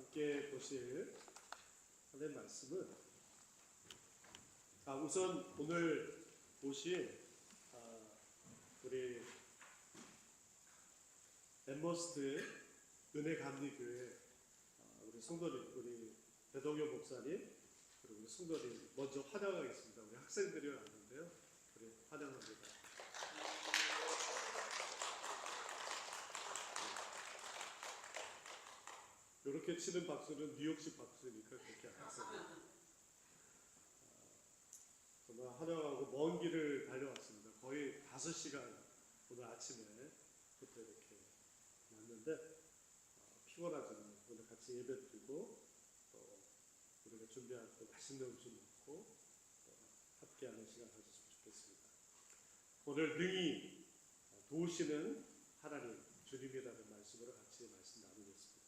함께 보실 하나님의 말씀은 우선 오늘 보신 우리 엠머스트 은혜감리교회 우리 성도님, 우리 배동현 목사님 그리고 우리 성도님 먼저 환영하겠습니다. 우리 학생들이 왔는데요. 우리 환영합니다. 이렇게 치는 박수는 뉴욕식 박수니까 그렇게 하세요. 정말 환영하고 먼 길을 달려왔습니다. 거의 5시간 오늘 아침에부터 이렇게 왔는데 피곤하지만 오늘 같이 예배 드리고 또 우리가 준비한 또 맛있는 음식 먹고 또 함께하는 시간 가졌으면 좋겠습니다. 오늘 능히 도우시는 하나님 주님이라는 말씀으로 같이 말씀 나누겠습니다.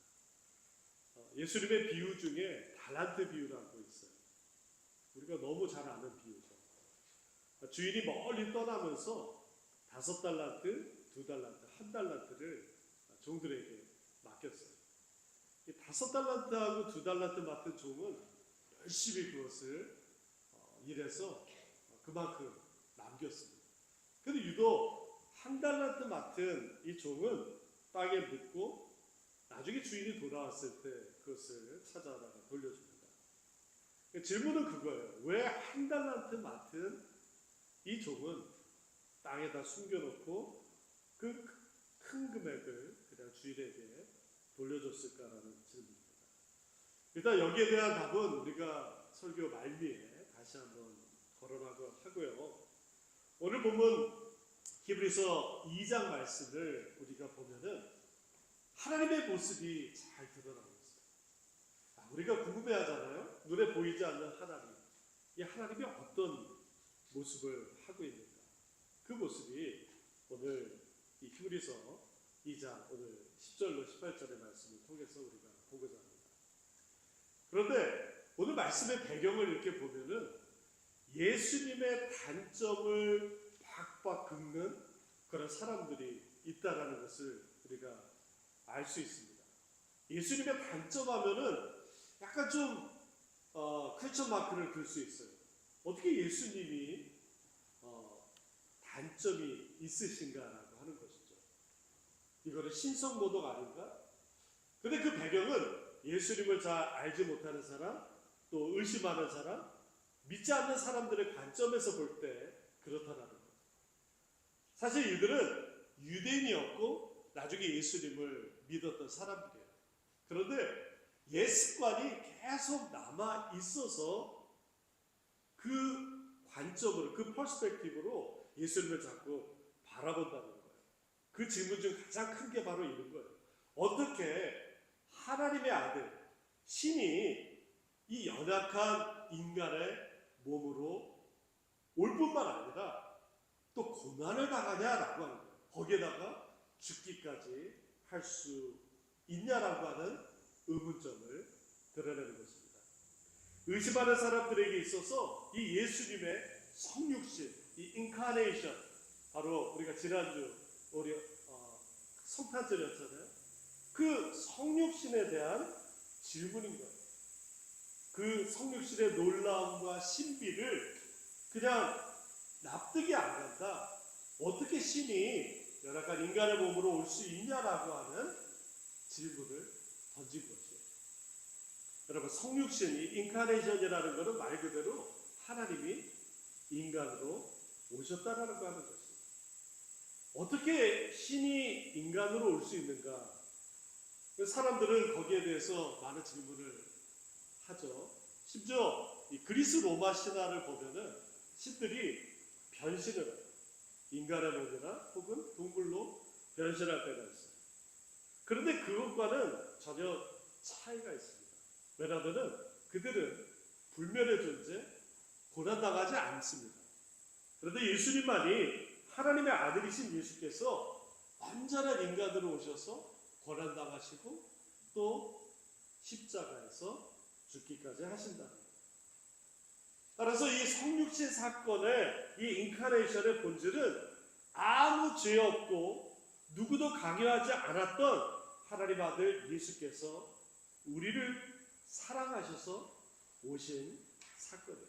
예수님의 비유 중에 달란트 비유라고 있어요. 우리가 너무 잘 아는 비유죠. 주인이 멀리 떠나면서 5달란트, 2달란트, 1달란트를 종들에게 맡겼어요. 이 5달란트하고 2달란트 맡은 종은 열심히 그것을 일해서 그만큼 남겼습니다. 그런데 유독 1달란트 맡은 이 종은 땅에 묻고 나중에 주인이 돌아왔을 때 그것을 찾아다가 돌려줍니다. 질문은 그거예요. 왜 1달란트 맡은 이 종은 땅에다 숨겨놓고 그 큰 금액을 그냥 주인에게 돌려줬을까라는 질문입니다. 일단 여기에 대한 답은 우리가 설교 말미에 다시 한번 거론하고 하고요. 오늘 보면 히브리서 2장 말씀을 우리가 보면은 하나님의 모습이 잘 드러나고 있어요. 우리가 궁금해하잖아요. 눈에 보이지 않는 하나님. 이 하나님이 어떤 모습을 하고 있는가? 그 모습이 오늘 이 히브리서 2장 오늘 10절로 18절의 말씀을 통해서 우리가 보고자 합니다. 그런데 오늘 말씀의 배경을 이렇게 보면은 예수님의 단점을 박박 긁는 그런 사람들이 있다라는 것을 우리가 알 수 있습니다. 예수님의 단점 하면은 약간 좀 퀘스천 마크를 들 수 있어요. 어떻게 예수님이 단점이 있으신가라고 하는 것이죠. 이거는 신성모독 아닌가? 근데 그 배경은 예수님을 잘 알지 못하는 사람, 또 의심하는 사람, 믿지 않는 사람들의 관점에서 볼 때 그렇다라는 거죠. 사실 이들은 유대인이었고 나중에 예수님을 믿었던 사람들이에요. 그런데 옛습관이 계속 남아 있어서 그 관점으로, 그 퍼스펙티브로 예수님을 자꾸 바라본다는 거예요. 그 질문 중 가장 큰 게 바로 이런 거예요. 어떻게 하나님의 아들, 신이 이 연약한 인간의 몸으로 올 뿐만 아니라 또 고난을 당하냐라고 하는 거예요. 거기에다가 죽기까지 할 수 있냐라고 하는 의문점을 드러내는 것입니다. 의심하는 사람들에게 있어서 이 예수님의 성육신, 이 인카네이션, 바로 우리가 지난주 우리 성탄절이었잖아요. 그 성육신에 대한 질문인 거예요. 그 성육신의 놀라움과 신비를 그냥 납득이 안 간다. 어떻게 신이 연약한 인간의 몸으로 올 수 있냐라고 하는 질문을 던진 것이에요. 여러분, 성육신이 인카네이션이라는 것은 말 그대로 하나님이 인간으로 오셨다라는 거 하는 것이에요. 어떻게 신이 인간으로 올 수 있는가? 사람들은 거기에 대해서 많은 질문을 하죠. 심지어 이 그리스 로마 신화를 보면은 신들이 변신을 해요. 인간의 몸이나 혹은 동물로 변신할 때가 있어요. 그런데 그것과는 전혀 차이가 있습니다. 왜냐하면 그들은 불멸의 존재, 고난당하지 않습니다. 그런데 예수님만이 하나님의 아들이신 예수께서 완전한 인간으로 오셔서 고난당하시고 또 십자가에서 죽기까지 하신다. 따라서 이 성육신 사건의 이 인카네이션의 본질은 아무 죄 없고 누구도 강요하지 않았던 하나님 아들 예수께서 우리를 사랑하셔서 오신 사건이에요.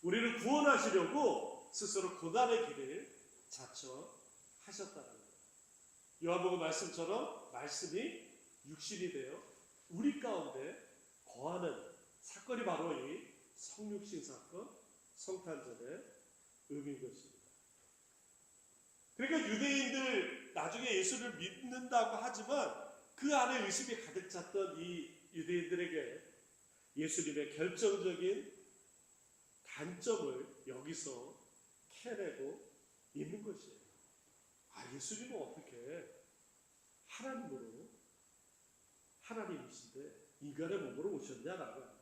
우리를 구원하시려고 스스로 고난의 길을 자처하셨다는 거예요. 요한복음 말씀처럼 말씀이 육신이 되어 우리 가운데 거하는 사건이 바로 이 성육신 사건, 성탄절의 의미인 것입니다. 그러니까 유대인들 나중에 예수를 믿는다고 하지만 그 안에 의심이 가득 찼던 이 유대인들에게 예수님의 결정적인 단점을 여기서 캐내고 있는 것이에요. 예수님은 어떻게 하나님으로 하나님이신데 인간의 몸으로 오셨냐라고 하는 거예요.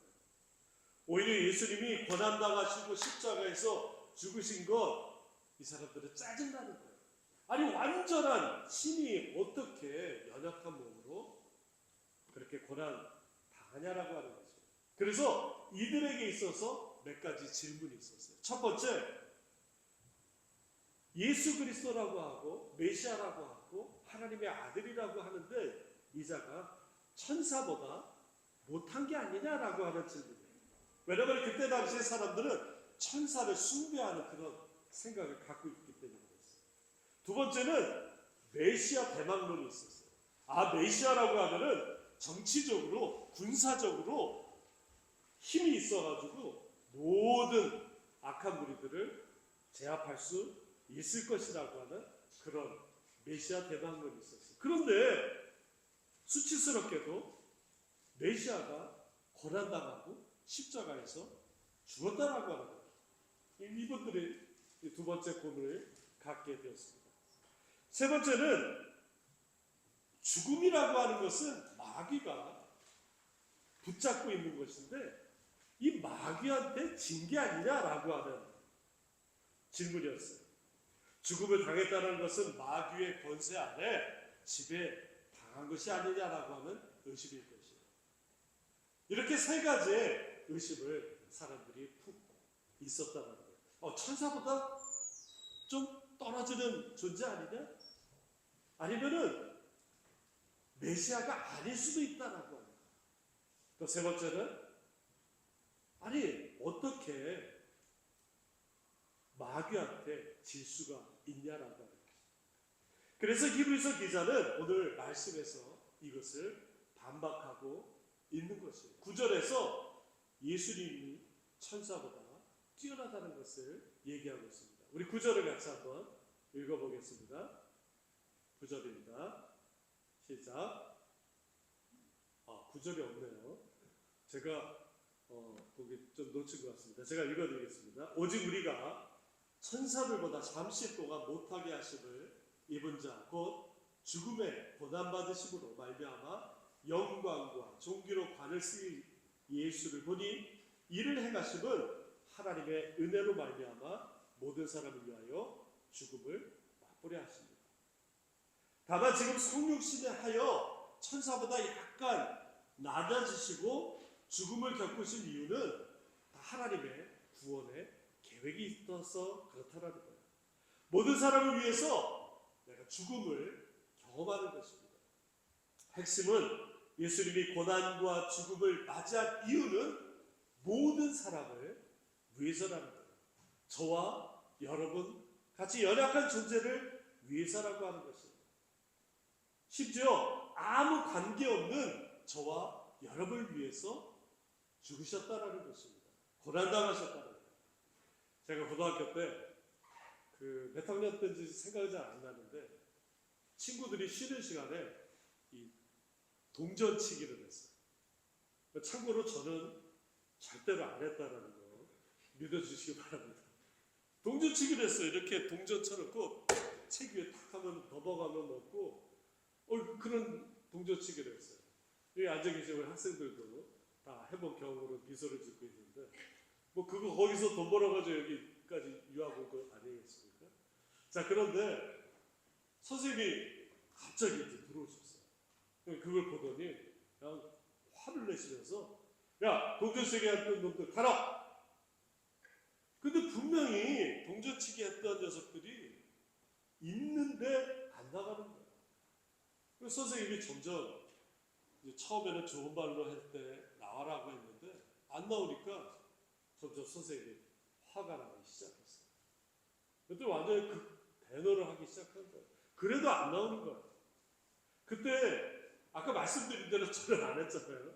오히려 예수님이 고난당하시고 십자가에서 죽으신 것 이 사람들은 짜증나는 거예요. 아니 완전한 신이 어떻게 연약한 몸으로 그렇게 고난 당하냐라고 하는 거죠. 그래서 이들에게 있어서 몇 가지 질문이 있었어요. 첫 번째, 예수 그리스도라고 하고 메시아라고 하고 하나님의 아들이라고 하는데 이 자가 천사보다 못한 게 아니냐라고 하는 질문이에요. 왜냐하면 그때 당시의 사람들은 천사를 숭배하는 그런 생각을 갖고 있기 때문이었어요. 두 번째는 메시아 대망론이 있었어요. 메시아라고 하면은 정치적으로 군사적으로 힘이 있어가지고 모든 악한 무리들을 제압할 수 있을 것이라고 하는 그런 메시아 대망론이 있었어요. 그런데 수치스럽게도 메시아가 고난당하고 십자가에서 죽었다라고 하는 거예요. 이분들이 두 번째 고민을 갖게 되었습니다. 세 번째는 죽음이라고 하는 것은 마귀가 붙잡고 있는 것인데 이 마귀한테 진 게 아니냐라고 하는 질문이었어요. 죽음을 당했다는 것은 마귀의 권세 아래 지배 당한 것이 아니냐라고 하는 의심일 것이에요. 이렇게 세 가지의 의심을 사람들이 품고 있었다는 거예요. 천사보다 좀 떨어지는 존재 아니냐? 아니면은 메시아가 아닐 수도 있다라고 합니다. 또 세 번째는 어떻게 마귀한테 질 수가 있냐라고 하는 거예요. 그래서 히브리서 기자는 오늘 말씀에서 이것을 반박하고 있는 것이에요. 9절에서 예수님이 천사보다 뛰어나다는 것을 얘기하고 있습니다. 우리 9절을 같이 한번 읽어보겠습니다. 9절입니다. 시작. 9절이 없네요. 제가 거기 좀 놓친 것 같습니다. 제가 읽어드리겠습니다. 오직 우리가 천사들보다 잠시 동안 못하게 하심을 입은 자 곧 죽음의 고난받으심으로 말미암아 영광과 존귀로 관을 쓰일 예수를 보니 이를 행하심은 하나님의 은혜로 말미암아 모든 사람을 위하여 죽음을 맛보려 하십니다. 다만 지금 성육신에 하여 천사보다 약간 낮아지시고 죽음을 겪으신 이유는 다 하나님의 구원의 계획이 있어서 그렇다는 거예요. 모든 사람을 위해서 내가 죽음을 경험하는 것입니다. 핵심은 예수님이 고난과 죽음을 맞이한 이유는 모든 사람을 위해서라는 거예요. 저와 여러분 같이 연약한 존재를 위해서라고 하는 것입니다. 심지어 아무 관계없는 저와 여러분을 위해서 죽으셨다라는 것입니다. 고난당하셨다는 거예요. 제가 고등학교 때 몇 학년 때인지 생각이 잘 안 나는데 친구들이 쉬는 시간에 이 동전치기를 했어요. 참고로 저는 절대로 안 했다라는 거 믿어주시기 바랍니다. 동전치기를 했어요. 이렇게 동전 쳐놓고 책 위에 탁 하면 넘어가면 넣고 그런 동전치기를 했어요. 여기 앉아 계신 우리 학생들도 다 해본 경험으로 미소를 짓고 있는데 그거 거기서 돈 벌어가지고 여기까지 유학 온 거 아니겠습니까? 자, 그런데 선생님이 갑자기 이제 들어오셨어요. 그걸 보더니 그냥 화를 내시면서 야, 동전치기 했던 놈들 가라! 근데 분명히 동전치기 했던 녀석들이 있는데 안 나가는 거예요. 그래서 선생님이 점점 이제 처음에는 좋은 말로 할 때 나와라고 했는데 안 나오니까 점점 선생님이 화가 나기 시작했어요. 그때 완전히 그 대너를 하기 시작한 거예요. 그래도 안 나오는 거예요. 그때 아까 말씀드린 대로 저는 안 했잖아요.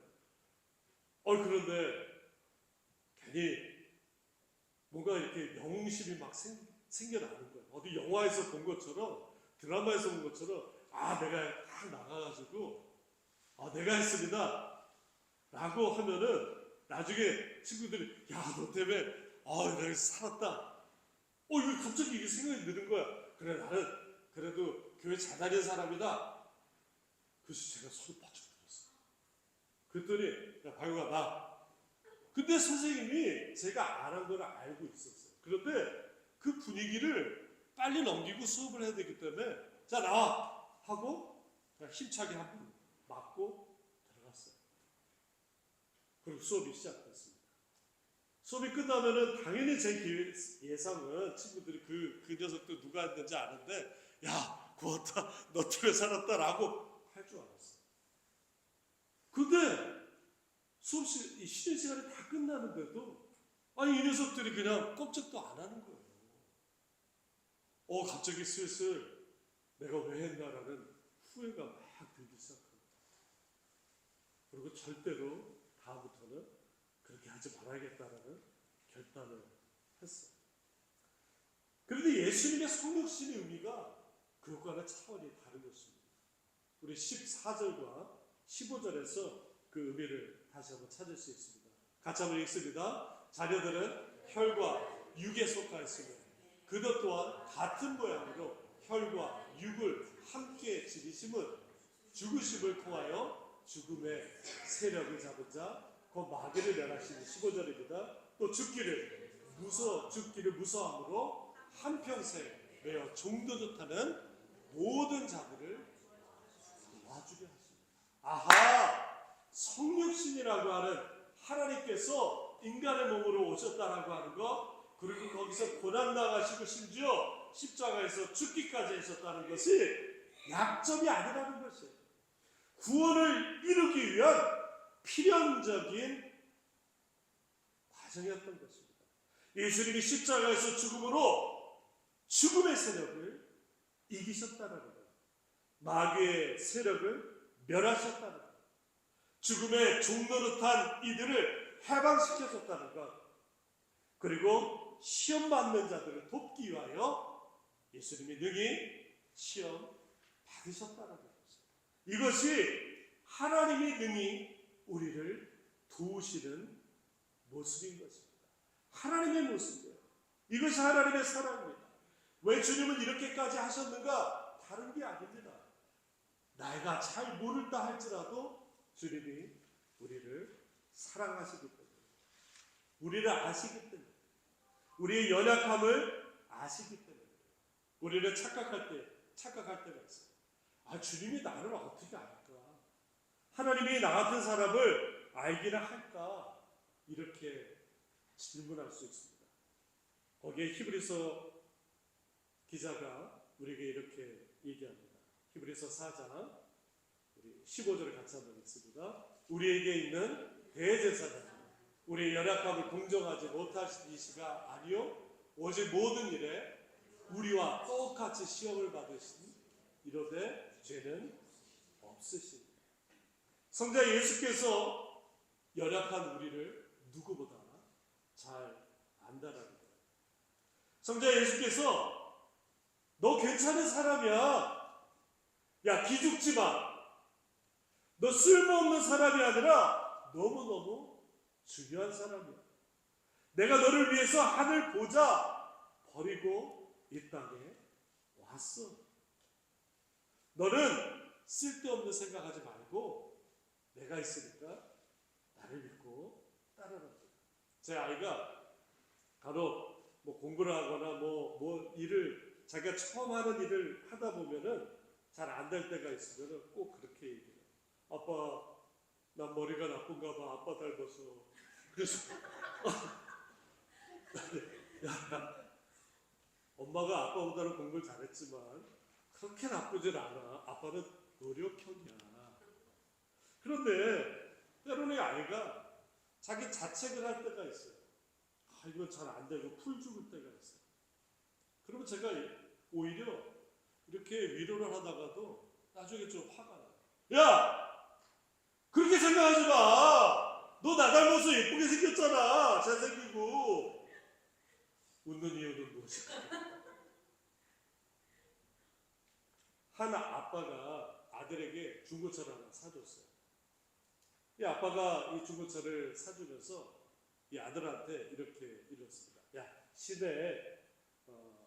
그런데 괜히 뭔가 이렇게 영웅심이 막 생겨나는 거예요. 어디 영화에서 본 것처럼, 드라마에서 본 것처럼, 내가 딱 나가가지고 내가 했습니다 라고 하면은 나중에 친구들이 너 때문에 내가 살았다. 이거 갑자기 이게 생각이 드는 거야. 그래, 나는 그래도 교회 잘 다니는 사람이다. 그래서 제가 손을 바짝 들었어요. 그랬더니 바유가 나. 근데 선생님이 제가 안 한 걸 알고 있었어요. 그런데 그 분위기를 빨리 넘기고 수업을 해야 되기 때문에 자, 나와 하고 힘차게 한번 맞고 들어갔어요. 그리고 수업이 시작됐습니다. 수업이 끝나면은 당연히 제 예상은 친구들이 그 녀석도 누가 했는지 아는데 고맙다, 너 때문에 살았다 라고 할 줄 알았어요. 근데 수업시 쉬는 시간이 다 끝나는데도 이 녀석들이 그냥 꼼짝도 안 하는 거예요. 갑자기 슬슬 내가 왜 했나라는 후회가 막 들기 시작합니다. 그리고 절대로 다음부터는 그렇게 하지 말아야겠다라는 결단을 했어요. 그런데 예수님의 성육신의 의미가 그것과는 차원이 다른 것입니다. 우리 14절과 15절에서 그 의미를 다시 한번 찾을 수 있습니다. 같이 한번 읽습니다. 자녀들은 혈과 육에 속하였으며 그것 또한 같은 모양으로 혈과 육을 함께 지니심은 죽으심을 통하여 죽음의 세력을 잡은 자 곧 마귀를 멸하시는 15절입니다. 또 죽기를 무서함으로 한평생 매어 종도 좋다는 모든 자들을 도와주려 하십니다. 성육신이라고 하는 하나님께서 인간의 몸으로 오셨다라고 하는 것, 그리고 거기서 고난 당하시고 심지어 십자가에서 죽기까지 하셨다는 것이 약점이 아니라는 것이에요. 구원을 이루기 위한 필연적인 과정이었던 것입니다. 예수님이 십자가에서 죽음으로 죽음의 세력을 이기셨다는 것, 마귀의 세력을 멸하셨다는 것, 죽음의 종노릇한 이들을 해방시켜줬다는 것, 그리고 시험 받는 자들을 돕기 위하여 예수님이 능히 시험 받으셨다는 것입니다. 이것이 하나님이 능히 우리를 도우시는 모습인 것입니다. 하나님의 모습이에요. 이것이 하나님의 사랑입니다. 왜 주님은 이렇게까지 하셨는가? 다른 게 아닙니다. 내가 잘 모른다 할지라도 주님이 우리를 사랑하시기 때문에, 우리를 아시기 때문에, 우리의 연약함을 아시기 때문에, 우리는 착각할 때가 있어요. 주님이 나를 어떻게 알까? 하나님이 나 같은 사람을 알기나 할까? 이렇게 질문할 수 있습니다. 거기에 히브리서 기자가 우리에게 이렇게 얘기합니다. 히브리서 4장 우리 15절을 같이 한번 읽습니다. 우리에게 있는 대제사장은 우리의 연약함을 공정하지 못하신 이시가 아니요 오직 모든 일에 우리와 똑같이 시험을 받으신 이로되 죄는 없으십니다. 성자 예수께서 연약한 우리를 누구보다 잘 안다라는 거예요. 성자 예수께서 너 괜찮은 사람이야. 야, 기죽지 마. 너 쓸모없는 사람이 아니라 너무너무 중요한 사람이야. 내가 너를 위해서 하늘 보자 버리고 이 땅에 왔어. 너는 쓸데없는 생각하지 말고 내가 있으니까 나를 믿고 따라라. 제 아이가 간혹 공부를 하거나 일을 자기가 처음 하는 일을 하다 보면은 잘 안 될 때가 있으면은 꼭 그렇게 얘기해요. 아빠, 난 머리가 나쁜가 봐. 아빠 닮아서. 그래서 야, 엄마가 아빠보다는 공부를 잘했지만 그렇게 나쁘진 않아. 아빠는 노력형이야. 그런데 때로는 아이가 자기 자책을 할 때가 있어요. 이건 잘 안 되고 풀 죽을 때가 있어요. 그러면 제가 오히려 이렇게 위로를 하다가도 나중에 좀 화가 나요. 야! 그렇게 생각하지 마! 너 나 닮아서 예쁘게 생겼잖아! 잘생기고! 웃는 이유는 무엇일까? 한 아빠가 아들에게 중고차를 하나 사줬어요. 이 아빠가 이 중고차를 사주면서 이 아들한테 이렇게 이랬습니다. 야, 시내에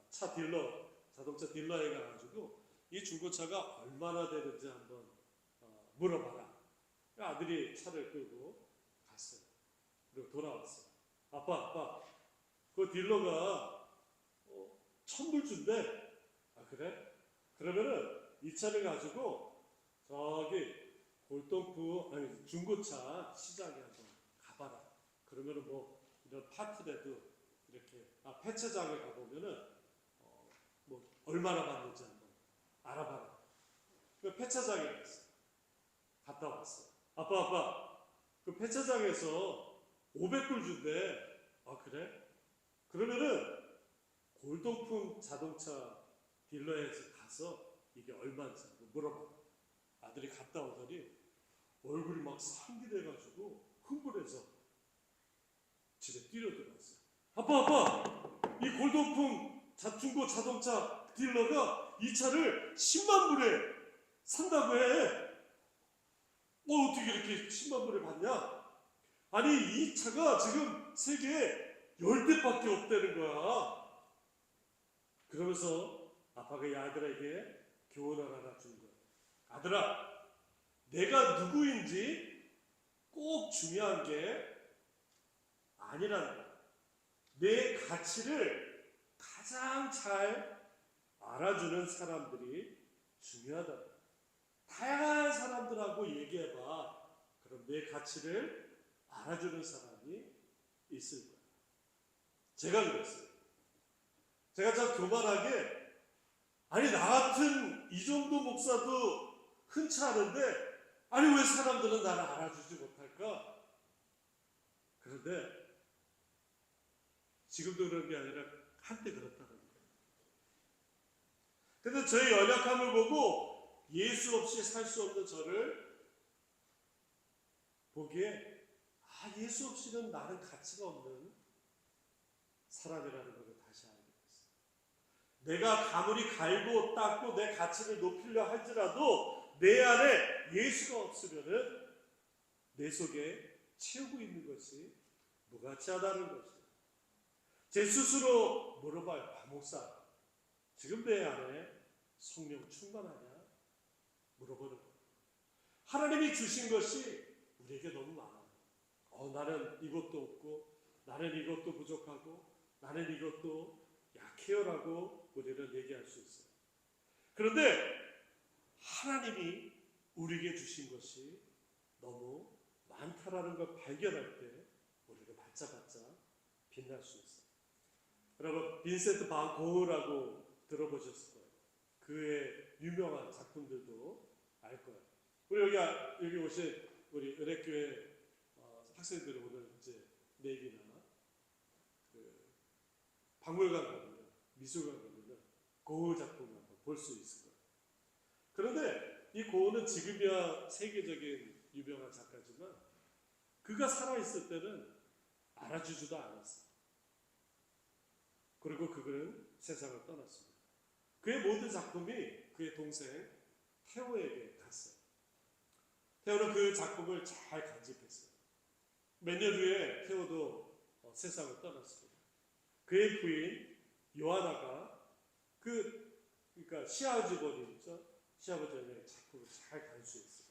차 딜러, 자동차 딜러에 가가지고 이 중고차가 얼마나 되는지 한번 물어봐라. 아들이 차를 끌고 갔어요. 그리고 돌아왔어요. 아빠, 그 딜러가 1,000불 준대. 아, 그래? 그러면은 이 차를 가지고 저기 골동품, 아니 중고차 시장에 한번 가봐라. 그러면은 뭐 이런 파티라도 이렇게 폐차장에 가보면은 뭐 얼마나 받는지 한번 알아봐라. 그 폐차장에 갔어요. 갔다 왔어요. 아빠, 그 폐차장에서 500불 준대. 아, 그래? 그러면은 골동품 자동차 딜러에서 가서 이게 얼마인지 물어봐. 아들이 갔다 오더니 얼굴이 막 상기돼가지고 흥분해서 집에 뛰어들어왔어요. 아빠, 이 골동품 중고 자동차 딜러가 이 차를 10만 불에 산다고 해. 어떻게 이렇게 10만 불에 받냐? 아니, 이 차가 지금 세계에 10대밖에 없다는 거야. 그러면서 아빠가 이 아들에게 교훈을 하나 준 거야. 아들아, 내가 누구인지 꼭 중요한 게 아니라는 거야. 내 가치를 가장 잘 알아주는 사람들이 중요하다. 다양한 사람들하고 얘기해봐. 그럼 내 가치를 알아주는 사람이 있을 거야. 제가 그랬어요. 제가 참 교만하게, 아니 나 같은 이 정도 목사도 흔치 않은데 아니 왜 사람들은 나를 알아주지 못할까? 그런데 지금도 그런 게 아니라 한때 그렇다는 거예요. 근데 저의 연약함을 보고 예수 없이 살 수 없는 저를 보기에 예수 없이는 나는 가치가 없는 사람이라는 것을 다시 알게 됐어요. 내가 가물이 갈고 닦고 내 가치를 높이려 할지라도 내 안에 예수가 없으면은 내 속에 채우고 있는 것이 무가치하다는 것이에요. 제 스스로 물어봐요. 목사, 지금 내 안에 성령 충만하냐? 물어보는 거예요. 하나님이 주신 것이 우리에게 너무 많아요. 나는 이것도 없고 나는 이것도 부족하고 나는 이것도 약해요라고 우리는 얘기할 수 있어요. 그런데 하나님이 우리에게 주신 것이 너무 많다라는 걸 발견할 때 우리가 반짝반짝 빛날 수 있어요. 여러분, 빈센트 반 고흐라고 들어보셨을 거예요. 그의 유명한 작품들도 알 거예요. 우리 여기 오신 우리 은혜교회 학생들이 오늘 이제 내일이나 박물관 가면, 미술관 가면 고흐 작품을 한번 볼 수 있을 거예요. 그런데 이 고흐는 지금이야 세계적인 유명한 작가지만 그가 살아있을 때는 알아주지도 않았어요. 그리고 그는 세상을 떠났습니다. 그의 모든 작품이 그의 동생 테오에게 갔어요. 테오는 그 작품을 잘 간직했어요. 몇 년 후에 테오도 세상을 떠났습니다. 그의 부인 요하나가 그러니까 시아버지번이죠. 시아버지의 작품을 잘 간수했어요.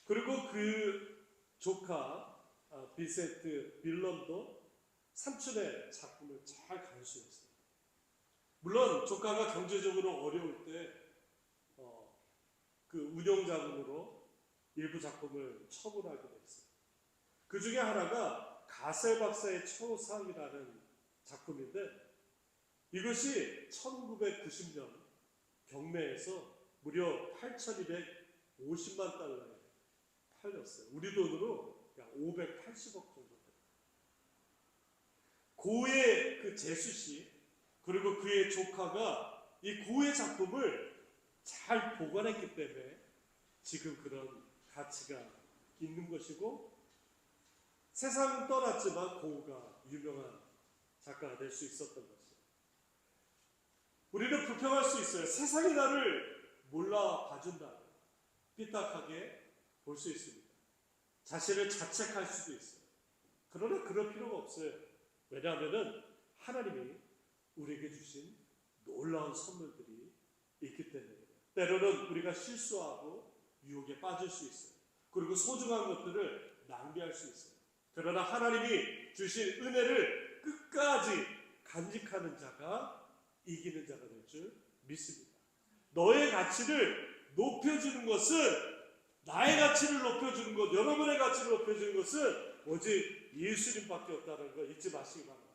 그리고 그 조카 빈센트 빌럼도 삼촌의 작품을 잘 간수했어요. 물론 조카가 경제적으로 어려울 때 그 운영자금으로 일부 작품을 처분하기도 했어요. 그 중에 하나가 가셀 박사의 초상이라는 작품인데 이것이 1990년 경매에서 무려 8,250만 달러에 팔렸어요. 우리 돈으로 약 580억 정도 돼요. 고의 그 제수 씨 그리고 그의 조카가 이 고의 작품을 잘 보관했기 때문에 지금 그런 가치가 있는 것이고 세상은 떠났지만 고가 유명한 작가가 될 수 있었던 것이에요. 우리는 불평할 수 있어요. 세상이 나를 몰라 봐준다. 삐딱하게 볼 수 있습니다. 자신을 자책할 수도 있어요. 그러나 그럴 필요가 없어요. 왜냐하면 하나님이 우리에게 주신 놀라운 선물들이 있기 때문에 때로는 우리가 실수하고 유혹에 빠질 수 있어요. 그리고 소중한 것들을 낭비할 수 있어요. 그러나 하나님이 주신 은혜를 끝까지 간직하는 자가 이기는 자가 될 줄 믿습니다. 너의 가치를 높여주는 것은 나의 가치를 높여주는 것, 여러분의 가치를 높여주는 것은 오직 예수님밖에 없다는 거 잊지 마시기 바랍니다.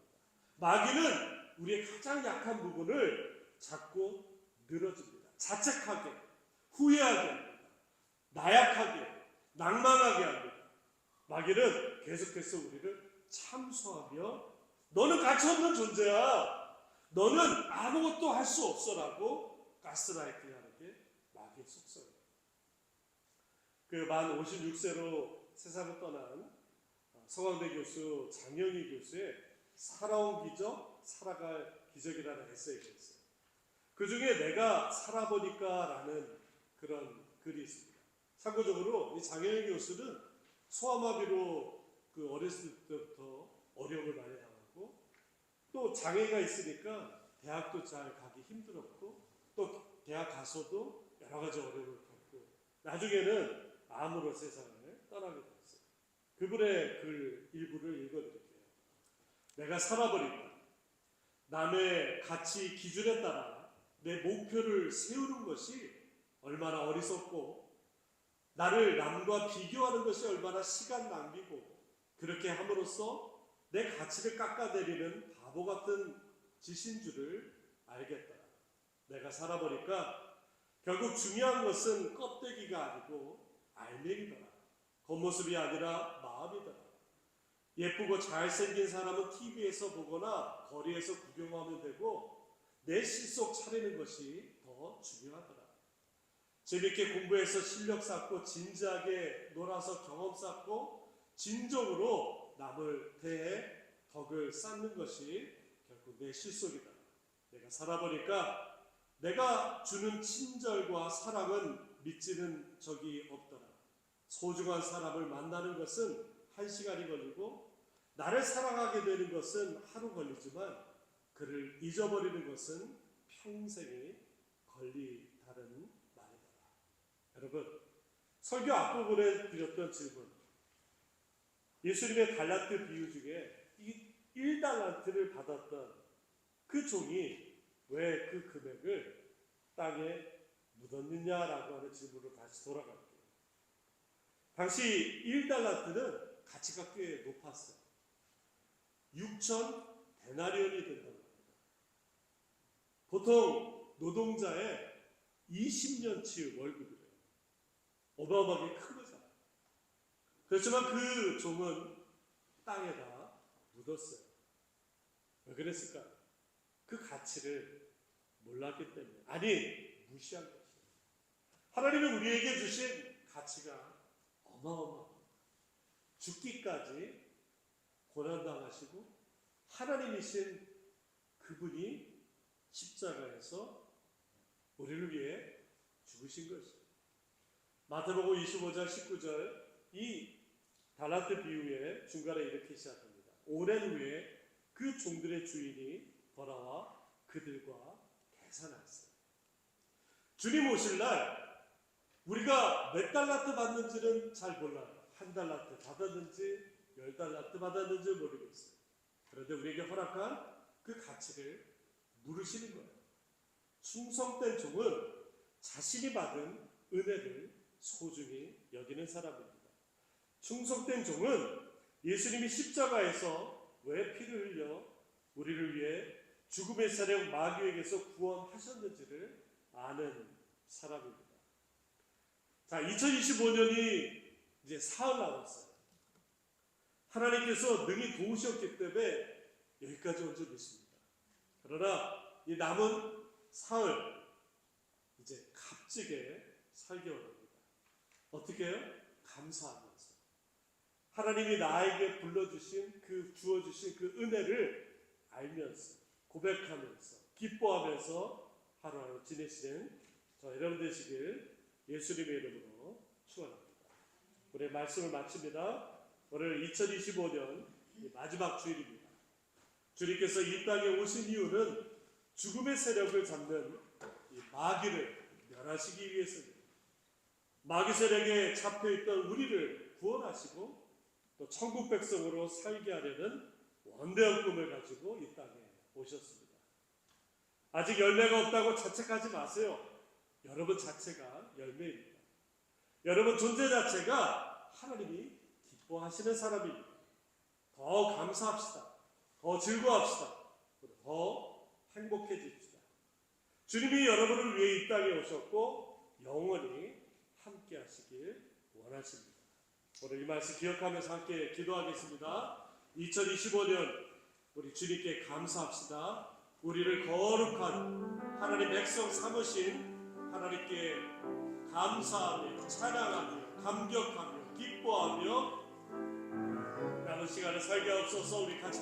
마귀는 우리의 가장 약한 부분을 자꾸 늘어줍니다. 자책하게, 후회하게 합니다. 나약하게, 낭만하게 합니다. 마귀는 계속해서 우리를 참소하며 너는 가치없는 존재야. 너는 아무것도 할 수 없어라고 가스라이팅 하는 게 마귀의 속성이에요. 그 만 56세로 세상을 떠난 서강대 교수 장영희 교수의 살아온 기적, 살아갈 기적이라는 에세이가 있어요. 그 중에 내가 살아보니까라는 그런 글이 있습니다. 참고적으로 이 장영희 교수는 소아마비로 그 어렸을 때부터 어려움을 많이 당하고 또 장애가 있으니까 대학도 잘 가기 힘들었고 또 대학 가서도 여러 가지 어려움을 겪고 나중에는 암으로 세상을 떠나게 됐어요. 그분의 글 일부를 읽어드릴게요. 내가 살아버린다. 남의 가치 기준에 따라 내 목표를 세우는 것이 얼마나 어리석고 나를 남과 비교하는 것이 얼마나 시간 낭비고 그렇게 함으로써 내 가치를 깎아내리는 바보 같은 짓인 줄을 알겠다. 내가 살아보니까 결국 중요한 것은 껍데기가 아니고 알맹이더라. 겉모습이 아니라 마음이더라. 예쁘고 잘생긴 사람은 TV에서 보거나 거리에서 구경하면 되고 내 실속 차리는 것이 더 중요하더라. 재밌게 공부해서 실력 쌓고 진지하게 놀아서 경험 쌓고 진정으로 남을 대해 덕을 쌓는 것이 결국 내 실속이다. 내가 살아보니까 내가 주는 친절과 사랑은 믿지는 적이 없더라. 소중한 사람을 만나는 것은 1시간이 걸리고 나를 사랑하게 되는 것은 하루 걸리지만 그를 잊어버리는 것은 평생이 걸리다는 말이다. 여러분, 설교 앞부분에 드렸던 질문, 예수님의 달란트 비유 중에 이 1달란트를 받았던 그 종이 왜 그 금액을 땅에 묻었느냐라고 하는 질문으로 다시 돌아갈게요. 당시 1달란트는 가치가 꽤 높았어요. 6천 데나리온이 된다고 합니다. 보통 노동자의 20년치 월급이래요. 어마어마하게 큰 거잖아요. 그렇지만 그 종은 땅에다 묻었어요. 왜 그랬을까? 그 가치를 몰랐기 때문에. 아니, 무시한 것이에요. 하나님은 우리에게 주신 가치가 어마어마합니다. 죽기까지 고난당하시고 하나님이신 그분이 십자가에서 우리를 위해 죽으신 것이에요. 마태복음 25장 19절 이 달란트 비유의 중간에 이렇게 시작합니다. 오랜 후에 그 종들의 주인이 돌아와 그들과 계산했어요. 주님 오실 날 우리가 몇 달란트 받는지는 잘 몰라요. 1달란트 받았는지 10달란트 받았는지 모르겠어요. 그런데 우리에게 허락한 그 가치를 물으시는 거예요. 충성된 종은 자신이 받은 은혜를 소중히 여기는 사람입니다. 충성된 종은 예수님이 십자가에서 왜 피를 흘려 우리를 위해 죽음의 세력 마귀에게서 구원하셨는지를 아는 사람입니다. 자, 2025년이 이제 사흘 남았어요. 하나님께서 능히 도우셨기 때문에 여기까지 온 줄 믿습니다. 그러나 이 남은 사흘 이제 값지게 살기 원합니다. 어떻게 해요? 감사하면서 하나님이 나에게 불러주신 주어주신 그 은혜를 알면서 고백하면서 기뻐하면서 하루하루 지내시는 저 여러분 되시길 예수님의 이름으로 축원합니다. 우리 말씀을 마칩니다. 오늘 2025년 마지막 주일입니다. 주님께서 이 땅에 오신 이유는 죽음의 세력을 잡는 이 마귀를 멸하시기 위해서입니다. 마귀 세력에 잡혀있던 우리를 구원하시고 또 천국 백성으로 살게 하려는 원대한 꿈을 가지고 이 땅에 오셨습니다. 아직 열매가 없다고 자책하지 마세요. 여러분 자체가 열매입니다. 여러분 존재 자체가 하나님이 기뻐하시는 사람입니다. 더 감사합시다. 더 즐거워합시다. 더 행복해집시다. 주님이 여러분을 위해 이 땅에 오셨고 영원히 함께 하시길 원하십니다. 오늘 이 말씀 기억하면서 함께 기도하겠습니다. 2025년 우리 주님께 감사합시다. 우리를 거룩한 하나님 백성 삼으신 하나님께 감사하며 찬양하며 감격하며 기뻐하며 남은 시간을 살게 하옵소서. 우리 같이